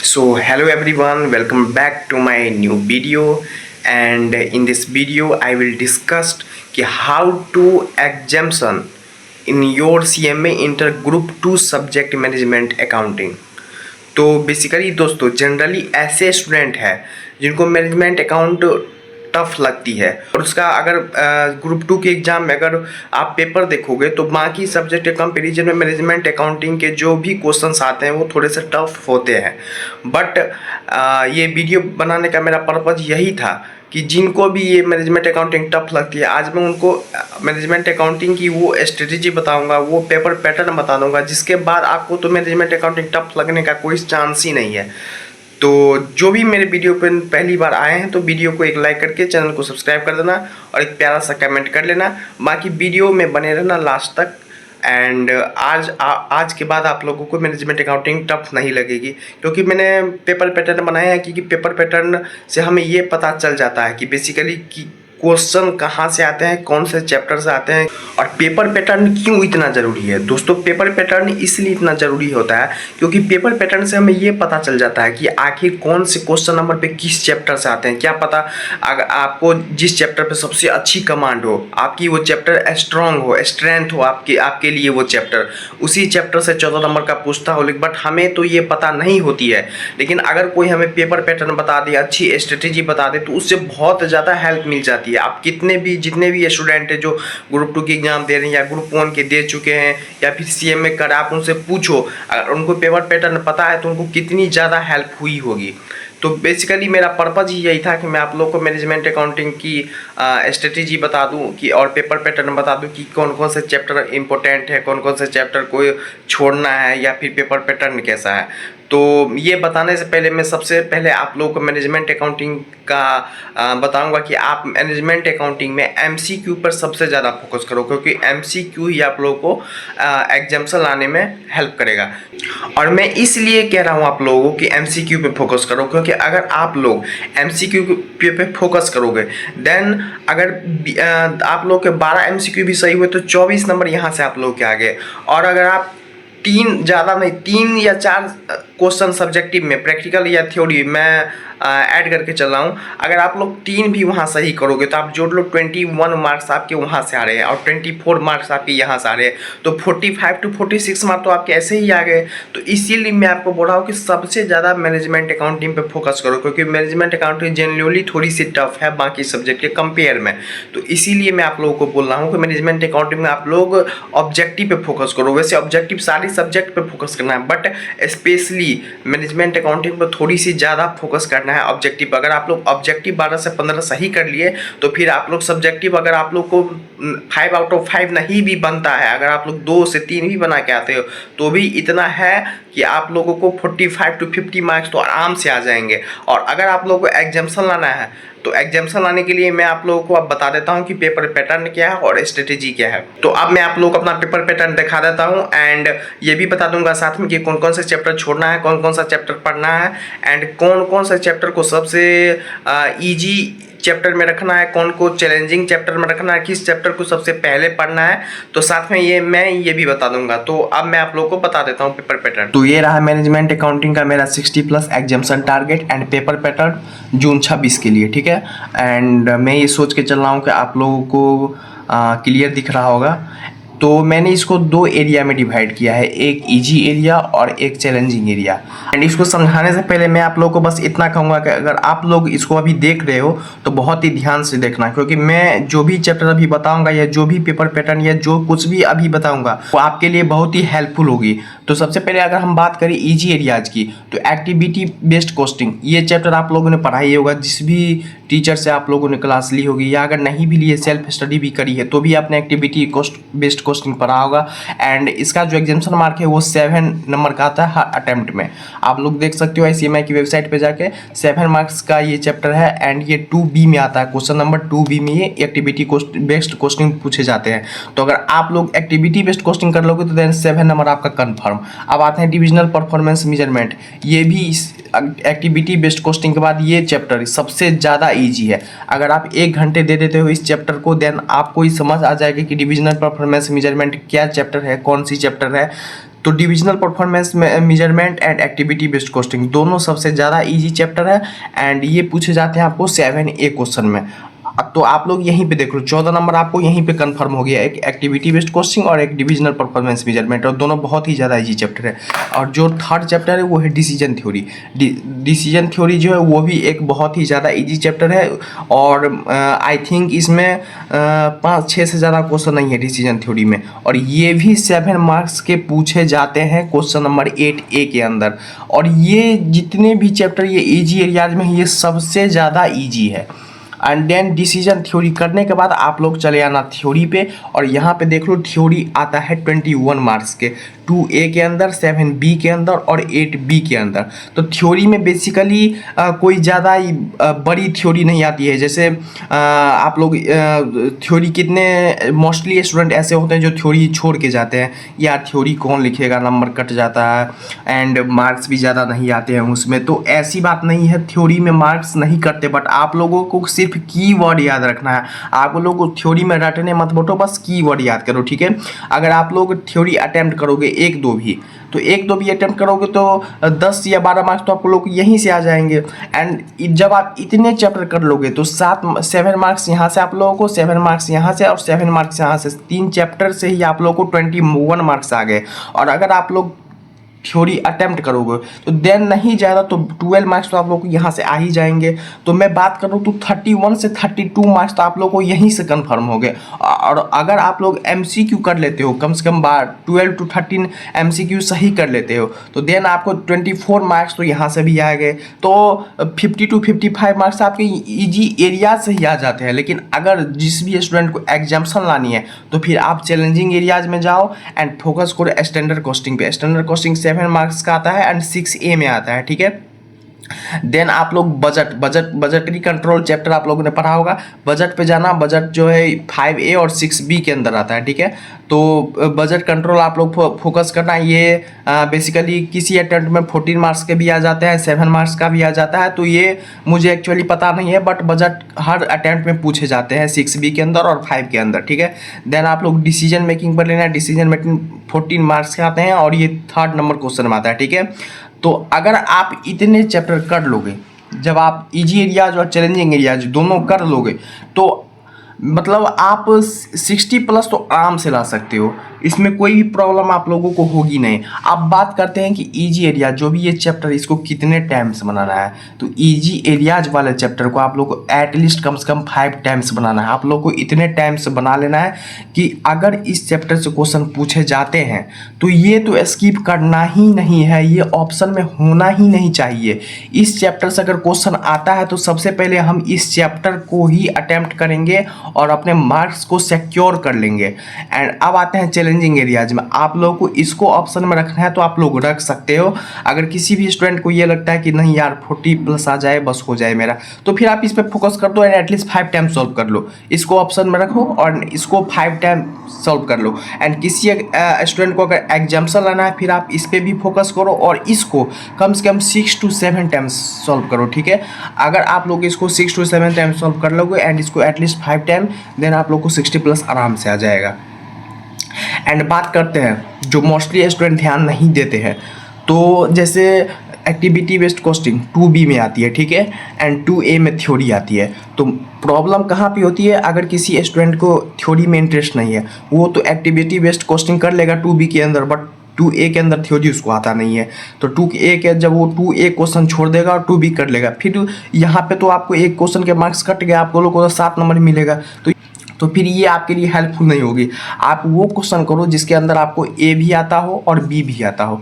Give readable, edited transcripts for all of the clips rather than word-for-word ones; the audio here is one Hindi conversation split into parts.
So hello everyone, welcome back to my new video. And in this video I will discuss how to exemption in your CMA inter group 2 subject management accounting. तो बेसिकली दोस्तों जनरली ऐसे स्टूडेंट हैं जिनको मैनेजमेंट अकाउंट टफ लगती है और उसका अगर ग्रुप 2 के एग्ज़ाम में अगर आप पेपर देखोगे तो बाकी सब्जेक्ट के कंपेरिजन में मैनेजमेंट अकाउंटिंग के जो भी क्वेश्चंस आते हैं वो थोड़े से टफ होते हैं। बट ये वीडियो बनाने का मेरा पर्पज़ यही था कि जिनको भी ये मैनेजमेंट अकाउंटिंग टफ लगती है आज मैं उनको मैनेजमेंट अकाउंटिंग की वो स्ट्रेटेजी बताऊंगा, वो पेपर पैटर्न बता दूंगा, जिसके बाद आपको तो मैनेजमेंट अकाउंटिंग टफ लगने का कोई चांस ही नहीं है। तो जो भी मेरे वीडियो पे पहली बार आए हैं तो वीडियो को एक लाइक करके चैनल को सब्सक्राइब कर देना और एक प्यारा सा कमेंट कर लेना। बाकी वीडियो में बने रहना लास्ट तक। एंड आज के बाद आप लोगों को मैनेजमेंट अकाउंटिंग टफ नहीं लगेगी क्योंकि मैंने पेपर पैटर्न बनाया है क्योंकि पेपर पैटर्न से हमें ये पता चल जाता है कि बेसिकली क्वेश्चन कहाँ से आते हैं, कौन से चैप्टर से आते हैं और पेपर पैटर्न क्यों इतना ज़रूरी है। दोस्तों पेपर पैटर्न इसलिए इतना ज़रूरी होता है क्योंकि पेपर पैटर्न से हमें ये पता चल जाता है कि आखिर कौन से क्वेश्चन नंबर पे किस चैप्टर से आते हैं। क्या पता अगर आपको जिस चैप्टर पे सबसे अच्छी कमांड हो, आपकी वो चैप्टर स्ट्रॉन्ग हो, स्ट्रेंथ हो आपके लिए वो चैप्टर, उसी चैप्टर से 14 नंबर का पूछता हो। लेकिन बट हमें तो ये पता नहीं होती है। लेकिन अगर कोई हमें पेपर पैटर्न बता दे, अच्छी स्ट्रेटेजी बता दे तो उससे बहुत ज़्यादा हेल्प मिल जाती है। आप जितने भी स्टूडेंट हैं जो ग्रुप 2 की एग्जाम दे रहे हैं या ग्रुप 1 के दे चुके हैं या फिर CMA कर, आप उनसे पूछो अगर उनको पेपर पैटर्न पता है तो उनको कितनी ज़्यादा हेल्प हुई होगी। तो बेसिकली मेरा पर्पज़ ही यही था कि मैं आप लोगों को मैनेजमेंट अकाउंटिंग की स्ट्रेटेजी बता दूं कि और पेपर पैटर्न बता दूं कि कौन कौन से चैप्टर इंपॉर्टेंट है, कौन कौन से चैप्टर को छोड़ना है या फिर पेपर पैटर्न कैसा है। तो ये बताने से पहले मैं सबसे पहले आप लोगों को मैनेजमेंट अकाउंटिंग का बताऊंगा कि आप मैनेजमेंट अकाउंटिंग में MCQ पर सबसे ज़्यादा फोकस करो क्योंकि MCQ ही आप लोगों को एग्जाम्शन लाने में हेल्प करेगा। और मैं इसलिए कह रहा हूँ आप लोगों को कि MCQ पे फोकस करो क्योंकि अगर आप लोग MCQ पे फोकस करोगे देन अगर आप लोग के 12 MCQ भी सही हुए तो 24 नंबर यहाँ से आप लोग के आगे। और अगर आप 3 या 4 क्वेश्चन सब्जेक्टिव में प्रैक्टिकल या थ्योरी में ऐड करके चल रहा हूँ, अगर आप लोग 3 भी वहाँ सही करोगे तो आप जोड़ लो 21 मार्क्स आपके वहाँ से आ रहे हैं और 24 मार्क्स आपके यहाँ से आ रहे हैं, तो 45 to 46 मार्क्स तो आपके ऐसे ही आ गए। तो इसीलिए मैं आपको बोल रहा हूँ कि सबसे ज़्यादा मैनेजमेंट अकाउंटिंग पे फोकस करो क्योंकि मैनेजमेंट अकाउंटिंग जनरली थोड़ी सी टफ है बाकी सब्जेक्ट के कंपेयर में। तो इसीलिए मैं आप लोगों को बोल रहा हूँ कि मैनेजमेंट अकाउंटिंग में आप लोग ऑब्जेक्टिव पे फोकस करो। वैसे ऑब्जेक्टिव सारी सब्जेक्ट पे फोकस करना है बट स्पेशली मैनेजमेंट अकाउंटिंग पर थोड़ी सी ज़्यादा फोकस करना है ऑब्जेक्टिव। अगर आप लोग ऑब्जेक्टिव 12 से 15 सही कर लिए तो फिर आप लोग सब्जेक्टिव अगर आप लोग को 5 out of 5 नहीं भी बनता है, अगर आप लोग 2 से 3 भी बना के आते हो तो भी इतना है कि आप लोगों को 45 to 50 मार्क्स तो आराम से आ जाएंगे। और अगर आप लोगों को एग्जाम्शन लाना है तो एग्जाम्शन लाने के लिए मैं आप लोगों को अब बता देता हूं कि पेपर पैटर्न क्या है और स्ट्रेटेजी क्या है। तो अब मैं आप लोगों को अपना पेपर पैटर्न दिखा देता हूं एंड ये भी बता दूंगा साथ में कि कौन कौन से चैप्टर छोड़ना है, कौन कौन सा चैप्टर पढ़ना है एंड कौन कौन से चैप्टर को सबसे ईजी चैप्टर में रखना है, कौन को चैलेंजिंग चैप्टर में रखना है, किस चैप्टर को सबसे पहले पढ़ना है। तो साथ में मैं ये भी बता दूंगा। तो अब मैं आप लोगों को बता देता हूँ पेपर पैटर्न। तो ये रहा मैनेजमेंट अकाउंटिंग का मेरा 60+ एग्जाम्शन target and paper pattern June 26 के लिए, ठीक है। एंड मैं ये सोच के चल रहा हूँ कि आप लोगों को क्लियर दिख रहा होगा। तो मैंने इसको 2 एरिया में डिवाइड किया है, एक इजी एरिया और एक चैलेंजिंग एरिया। एंड इसको समझाने से पहले मैं आप लोगों को बस इतना कहूँगा कि अगर आप लोग इसको अभी देख रहे हो तो बहुत ही ध्यान से देखना क्योंकि मैं जो भी चैप्टर अभी बताऊंगा या जो भी पेपर पैटर्न या जो कुछ भी अभी बताऊंगा वो आपके लिए बहुत ही हेल्पफुल होगी। तो सबसे पहले अगर हम बात करें इजी एरियाज की तो एक्टिविटी बेस्ड कॉस्टिंग, ये चैप्टर आप लोगों ने पढ़ा ही होगा, जिस भी टीचर से आप लोगों ने क्लास ली होगी या अगर नहीं भी लिए सेल्फ स्टडी भी करी है तो भी आपने एक्टिविटी बेस्ड कॉस्टिंग पढ़ा होगा। एंड इसका जो एग्जाम्शन मार्क है वो 7 नंबर का आता है हर अटेम्प्ट में। आप लोग देख सकते हो ICMI की वेबसाइट पे जाके 7 मार्क्स का ये चैप्टर है एंड ये 2B में आता है। क्वेश्चन नंबर 2B में ये एक्टिविटी बेस्ड क्वेश्चन पूछे जाते हैं। तो अगर आप लोग एक्टिविटी बेस्ड क्वेश्चन कर लोगे तो देन 7 नंबर आपका कन्फर्म। अब आते हैं डिविजनल परफॉर्मेंस मेजरमेंट, ये भी एक्टिविटी बेस्ड क्वेश्चन के बाद ये चैप्टर सबसे ज़्यादा इजी है। अगर आप 1 घंटे दे देते हो इस चैप्टर को देन आपको ही समझ आ जाएगा कि डिविजनल परफॉर्मेंस मेजरमेंट क्या चैप्टर है, कौन सी चैप्टर है। तो divisional performance measurement and activity based costing दोनों सबसे ज़्यादा इजी चैप्टर है एंड ये पूछे जाते हैं आपको 7A क्वेश्चन में। अब तो आप लोग यहीं पे देख लो 14 नंबर आपको यहीं पे कंफर्म हो गया, एक एक्टिविटी बेस्ड कोस्टिंग और एक डिविजनल परफॉर्मेंस मेजरमेंट, और दोनों बहुत ही ज़्यादा इजी चैप्टर है। और जो थर्ड चैप्टर है वो है डिसीजन थ्योरी। डिसीजन थ्योरी जो है वो भी एक बहुत ही ज़्यादा इजी चैप्टर है और आई थिंक इसमें 5-6 से ज़्यादा क्वेश्चन नहीं है डिसीजन थ्योरी में, और ये भी 7 मार्क्स के पूछे जाते हैं क्वेश्चन नंबर 8A के अंदर। और ये जितने भी चैप्टर ये इजी एरियाज में ये सबसे ज़्यादा इजी है। एंड देन डिसीजन थ्योरी करने के बाद आप लोग चले आना थ्योरी पे, और यहाँ पे देख लो थ्योरी आता है 21 मार्क्स के, 2A के अंदर, 7B के अंदर और 8B के अंदर। तो थ्योरी में बेसिकली कोई ज़्यादा बड़ी थ्योरी नहीं आती है। जैसे आप लोग थ्योरी कितने मोस्टली स्टूडेंट ऐसे होते हैं जो थ्योरी छोड़ के जाते हैं, यार थ्योरी कौन लिखेगा, नंबर कट जाता है एंड मार्क्स भी ज़्यादा नहीं आते हैं उसमें। तो ऐसी बात नहीं है, थ्योरी में मार्क्स नहीं कटते, बट आप लोगों को सिर्फ कीवर्ड याद रखना है। आप लोग को थ्योरी में रटने मत बैठो, बस कीवर्ड याद करो, ठीक है। अगर आप लोग थ्योरी अटेम्प्ट करोगे 1-2 भी, तो 1-2 भी अटेम्प्ट करोगे तो 10 या 12 मार्क्स तो आप लोग यहीं से आ जाएंगे। एंड जब आप इतने चैप्टर कर लोगे तो 7 मार्क्स यहाँ से आप लोगों को, 7 मार्क्स यहाँ से और 7 मार्क्स यहाँ से, 3 चैप्टर से ही आप लोगों को 21 मार्क्स आ गए। और अगर आप लोग थ्योरी अटेम्प्ट करोगे तो देन नहीं ज़्यादा तो 12 मार्क्स तो आप लोग को यहाँ से आ ही जाएंगे। तो मैं बात करूँ तो 31 से 32 मार्क्स तो आप लोग को यहीं से कंफर्म हो गए। और अगर आप लोग MCQ कर लेते हो, कम से कम 12 to 13 MCQ सही कर लेते हो, तो देन आपको 24 मार्क्स तो यहाँ से भी आ गए। तो 50 to 55 मार्क्स आपके ईजी एरिया से ही आ जाते हैं। लेकिन अगर जिस भी स्टूडेंट को एग्जाम्शन लानी है तो फिर आप चैलेंजिंग एरियाज में जाओ एंड फोकस करो स्टैंडर्ड कॉस्टिंग पे। स्टैंडर्ड कॉस्टिंग 7 मार्क्स का आता है एंड 6A में आता है, ठीक है। देन आप लोग बजटरी कंट्रोल चैप्टर आप लोगों ने पढ़ा होगा, बजट पे जाना। बजट जो है 5A और 6B के अंदर आता है, ठीक है। तो बजट कंट्रोल आप लोग फोकस करना। ये बेसिकली किसी अटेम्प्ट में 14 मार्क्स के भी आ जाते हैं, 7 मार्क्स का भी आ जाता है। तो ये मुझे एक्चुअली पता नहीं है, बट बजट हर अटेम्प्ट में पूछे जाते हैं 6B के अंदर और 5 के अंदर, ठीक है। देन आप लोग डिसीजन मेकिंग पर लेना है। डिसीजन मेकिंग 14 मार्क्स के आते हैं और ये 3rd नंबर क्वेश्चन में आता है, ठीक है। तो अगर आप इतने चैप्टर कर लोगे, जब आप इजी एरियाज और चैलेंजिंग एरियाज दोनों कर लोगे, तो मतलब आप 60+ तो आराम से ला सकते हो। इसमें कोई भी प्रॉब्लम आप लोगों को होगी नहीं। अब बात करते हैं कि इजी एरिया जो भी ये चैप्टर इसको कितने टाइम्स बनाना है। तो इजी एरियाज वाले चैप्टर को आप लोग को एटलीस्ट कम से कम 5 टाइम्स बनाना है। आप लोग को इतने टाइम्स बना लेना है कि अगर इस चैप्टर से क्वेश्चन पूछे जाते हैं तो ये तो स्किप करना ही नहीं है, ये ऑप्शन में होना ही नहीं चाहिए। इस चैप्टर से अगर क्वेश्चन आता है तो सबसे पहले हम इस चैप्टर को ही अटेम्प्ट करेंगे और अपने मार्क्स को सिक्योर कर लेंगे। एंड अब आते हैं चैलेंजिंग एरियाज में। आप लोगों को इसको ऑप्शन में रखना है तो आप लोग रख सकते हो। अगर किसी भी स्टूडेंट को ये लगता है कि नहीं यार 40+ आ जाए बस हो जाए मेरा, तो फिर आप इस पर फोकस कर दो एंड एटलीस्ट 5 टाइम सॉल्व कर लो। इसको ऑप्शन में रखो और इसको 5 टाइम सॉल्व कर लो। एंड किसी स्टूडेंट को अगर एग्जाम्शन लाना है फिर आप इस पर भी फोकस करो और इसको कम से कम 6 to 7 टाइम्स सॉल्व करो, ठीक है। अगर आप लोग इसको 6 to 7 टाइम्स सॉल्व कर लोगे एंड इसको एटलीस्ट 5 टाइम, देन आप लोग को 60+ आराम से आ जाएगा। एंड बात करते हैं जो मोस्टली स्टूडेंट ध्यान नहीं देते हैं, तो जैसे एक्टिविटी बेस्ड कॉस्टिंग 2B में आती है, ठीक है, एंड 2A में थ्योरी आती है। तो प्रॉब्लम कहाँ पे होती है, अगर किसी स्टूडेंट को थ्योरी में इंटरेस्ट नहीं है वो तो एक्टिविटी बेस्ड कॉस्टिंग कर लेगा 2B के अंदर, बट 2A के अंदर थ्योरी उसको आता नहीं है। तो 2A के जब वो 2A क्वेश्चन छोड़ देगा और 2B कर लेगा, फिर यहाँ पे तो आपको एक क्वेश्चन के मार्क्स कट गया, आपको लोगों को 7 नंबर मिलेगा। तो फिर ये आपके लिए हेल्पफुल नहीं होगी। आप वो क्वेश्चन करो जिसके अंदर आपको A भी आता हो और B भी आता हो,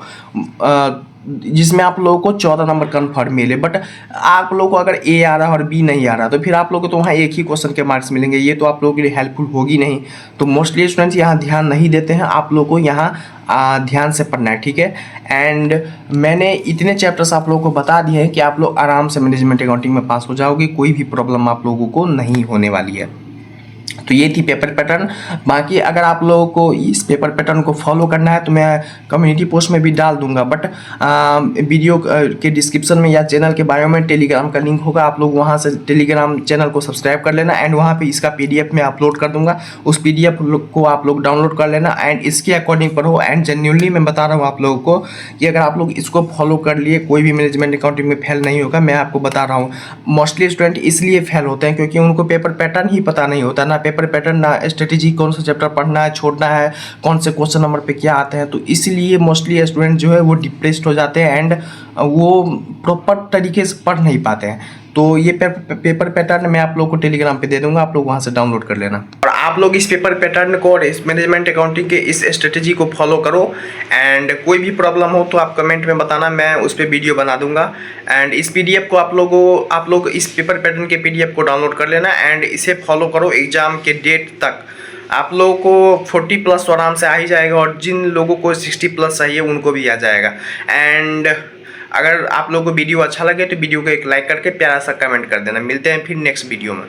जिसमें आप लोगों को 14 नंबर कन्फर्म मिले। बट आप लोगों को अगर A आ रहा है और B नहीं आ रहा तो फिर आप लोगों को तो वहाँ एक ही क्वेश्चन के मार्क्स मिलेंगे, ये तो आप लोगों के लिए हेल्पफुल होगी नहीं। तो मोस्टली स्टूडेंट्स यहाँ ध्यान नहीं देते हैं, आप लोगों को यहाँ ध्यान से पढ़ना है, ठीक है। एंड मैंने इतने चैप्टर्स आप लोगों को बता दिए हैं कि आप लोग आराम से मैनेजमेंट अकाउंटिंग में पास हो जाओगे, कोई भी प्रॉब्लम आप लोगों को नहीं होने वाली है। तो ये थी पेपर पैटर्न। बाकी अगर आप लोगों को इस पेपर पैटर्न को फॉलो करना है तो मैं कम्युनिटी पोस्ट में भी डाल दूंगा, बट वीडियो के डिस्क्रिप्शन में या चैनल के बायो में टेलीग्राम का लिंक होगा, आप लोग वहां से टेलीग्राम चैनल को सब्सक्राइब कर लेना एंड वहां पे इसका पीडीएफ में अपलोड कर दूंगा। उस पीडीएफ को आप लोग डाउनलोड कर लेना एंड इसके अकॉर्डिंग पढ़ो। एंड जेन्युइनली मैं बता रहा हूँ आप लोगों को कि अगर आप लोग इसको फॉलो कर लिए कोई भी मैनेजमेंट अकाउंटिंग में फेल नहीं होगा। मैं आपको बता रहा हूँ मोस्टली स्टूडेंट इसलिए फेल होते हैं क्योंकि उनको पेपर पैटर्न ही पता नहीं होता, ना पेपर पैटर्न, ना स्ट्रेटेजी, कौन सा चैप्टर पढ़ना है छोड़ना है, कौन से क्वेश्चन नंबर पे क्या आते हैं। तो इसलिए मोस्टली स्टूडेंट जो है वो डिप्रेस्ड हो जाते हैं एंड वो प्रॉपर तरीके से पढ़ नहीं पाते हैं। तो ये पेपर पैटर्न मैं आप लोग को टेलीग्राम पे दे दूंगा, आप लोग वहाँ से डाउनलोड कर लेना और आप लोग इस पेपर पैटर्न को और इस मैनेजमेंट अकाउंटिंग के इस स्ट्रेटेजी को फॉलो करो। एंड कोई भी प्रॉब्लम हो तो आप कमेंट में बताना, मैं उस पर वीडियो बना दूंगा। एंड इस पीडीएफ को आप लोग इस पेपर पैटर्न के पीडीएफ को डाउनलोड कर लेना एंड इसे फॉलो करो। एग्जाम के डेट तक आप लोगों को 40 प्लस तो आराम से आ ही जाएगा और जिन लोगों को 60 प्लस चाहिए उनको भी आ जाएगा। एंड अगर आप लोगों को वीडियो अच्छा लगे तो वीडियो को एक लाइक करके प्यारा सा कमेंट कर देना। मिलते हैं फिर नेक्स्ट वीडियो में।